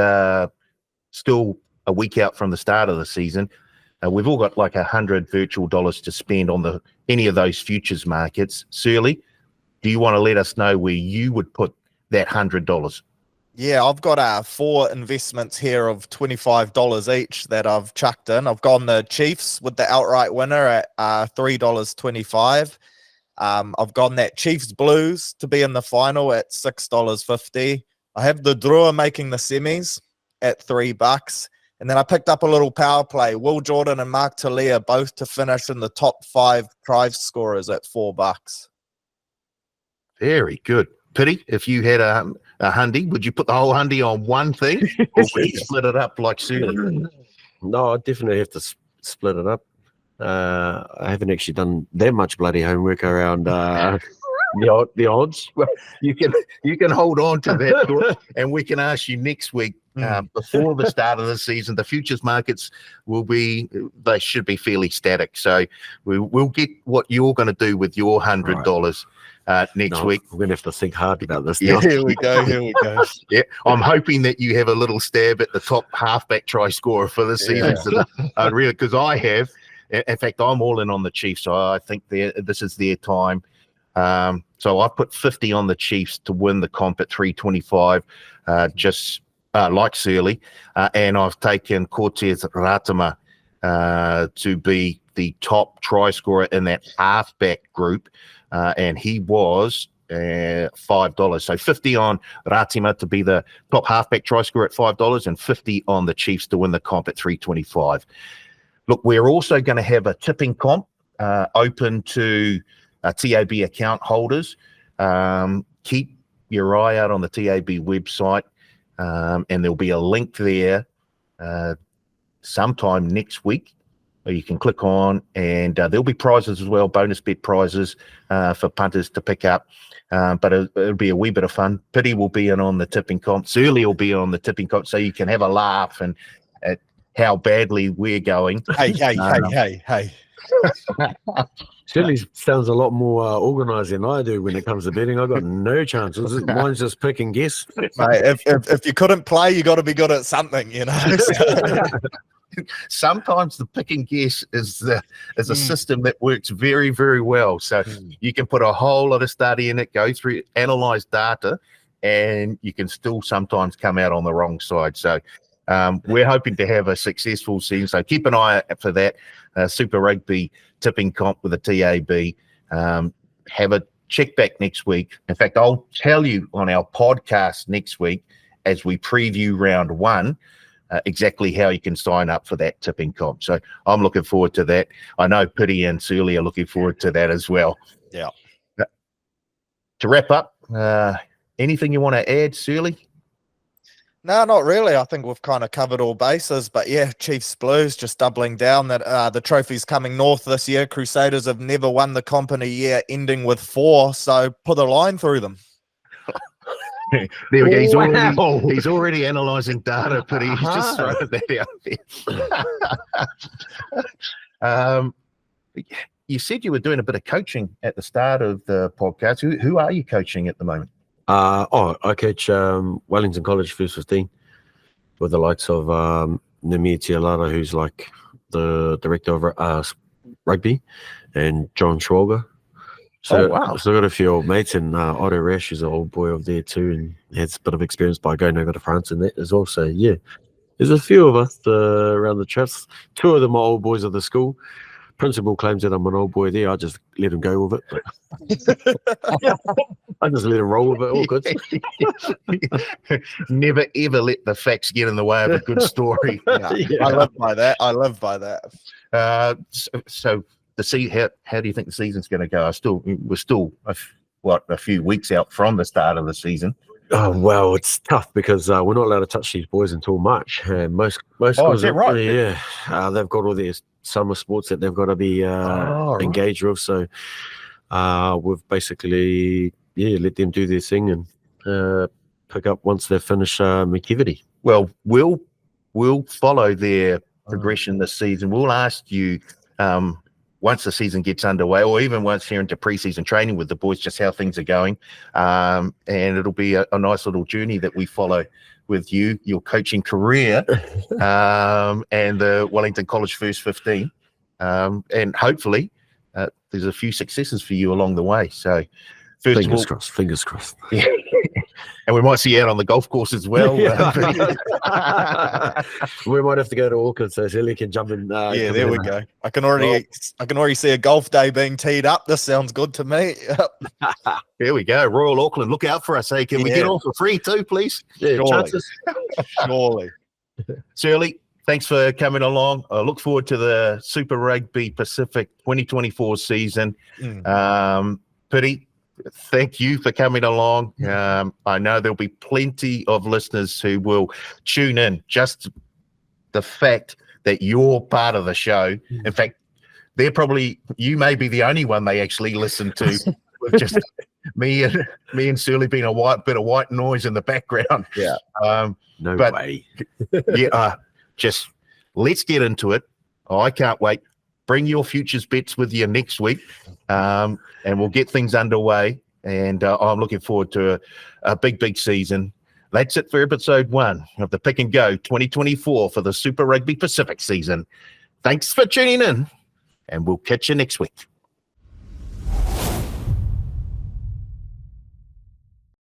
still a week out from the start of the season, we've all got like $100 virtual dollars to spend on any of those futures markets. Searley, do you want to let us know where you would put that $100? Yeah, I've got 4 investments here of $25 each that I've chucked in. I've gone the Chiefs with the outright winner at $3.25. I've gone that Chiefs Blues to be in the final at $6.50. I have the Drua making the semis at $3. And then I picked up a little power play. Will Jordan and Mark Talia both to finish in the top 5 try scorers at $4. Very good. Piri, if you had a hundy, would you put the whole hundy on one thing, or would you split it up like Searle? No, I definitely have to split it up. I haven't actually done that much bloody homework around the odds. Well, you can hold on to that, and we can ask you next week before the start of the season. The futures markets they should be fairly static, so we'll get what you're going to do with your $100 next week. We're going to have to think hard about this. Yeah, Here we go. Yeah, I'm hoping that you have a little stab at the top halfback try scorer for this season. So really, because I have. In fact, I'm all in on the Chiefs, so I think this is their time. So I put 50 on the Chiefs to win the comp at $3.25, just like Searley, and I've taken Cortez Ratima to be the top try scorer in that halfback group, and he was $5. So 50 on Ratima to be the top halfback try scorer at $5, and 50 on the Chiefs to win the comp at $3.25. Look, we're also going to have a tipping comp open to TAB account holders. Keep your eye out on the TAB website, and there'll be a link there sometime next week. You can click on, and there'll be prizes as well, bonus bet prizes for punters to pick up. But it'll be a wee bit of fun. Piri will be in on the tipping comp. Searley will be on the tipping comp, so you can have a laugh and at how badly we're going. Hey. Searley sounds a lot more organised than I do when it comes to betting. I've got no chances. Mine's just pick and guess. Mate, if you couldn't play, you got to be good at something, you know. Sometimes the pick and guess is a system that works very, very well. So you can put a whole lot of study in it, go through, analyze data, and you can still sometimes come out on the wrong side. So we're hoping to have a successful season. So keep an eye out for that Super Rugby tipping comp with the TAB. Have a check back next week. In fact, I'll tell you on our podcast next week as we preview round 1 exactly how you can sign up for that tipping comp. So I'm looking forward to that. I know Piri and Searley are looking forward to that as well. Yeah. To wrap up, anything you want to add, Searley? No, not really. I think we've kind of covered all bases. But yeah, Chiefs Blues just doubling down that the trophy's coming north this year. Crusaders have never won the comp in a year, ending with 4. So put a line through them. There we go. He's already analysing data, but he's just throwing that out there. You said you were doing a bit of coaching at the start of the podcast. Who are you coaching at the moment? I coach Wellington College First 15 with the likes of Namir Tialata, who's like the director of rugby, and John Schwalger. So, Oh, wow. so I got a few old mates, and Otto Rash is an old boy of there too, and he has a bit of experience by going over to France and that as well. So yeah, there's a few of us around the traps. 2 of them are old boys of the school. Principal claims that I'm an old boy there. I just let him go with it. I just let him roll with it. All good. Never ever let the facts get in the way of a good story. Yeah. I live by that. I live by that. So how do you think the season's going to go? We're still a few weeks out from the start of the season. Oh well, it's tough because we're not allowed to touch these boys until March. Most schools, is that right? Yeah, they've got all their summer sports that they've got to be engaged with. So we've basically let them do their thing and pick up once they finish McKivity. Well, we'll follow their progression this season. We'll ask you once the season gets underway, or even once you're into preseason training with the boys, just how things are going. And it'll be a nice little journey that we follow with you, your coaching career, and the Wellington College First 15. And hopefully there's a few successes for you along the way. So Fingers crossed. Yeah. And we might see you out on the golf course as well. We might have to go to Auckland so Searle can jump in. There we go. I can already see a golf day being teed up. This sounds good to me. There we go. Royal Auckland, look out for us. Hey, can we get on for free too, please? Yeah, chances. Surely. Searle, thanks for coming along. I look forward to the Super Rugby Pacific 2024 season. Piri, thank you for coming along. I know there'll be plenty of listeners who will tune in. Just the fact that you're part of the show. In fact, you may be the only one they actually listen to. With just me and Searle being a bit of white noise in the background. Yeah. No way. Just let's get into it. I can't wait. Bring your futures bets with you next week, and we'll get things underway. And I'm looking forward to a big season. That's it for episode 1 of the Pick and Go 2024 for the Super Rugby Pacific season. Thanks for tuning in, and we'll catch you next week.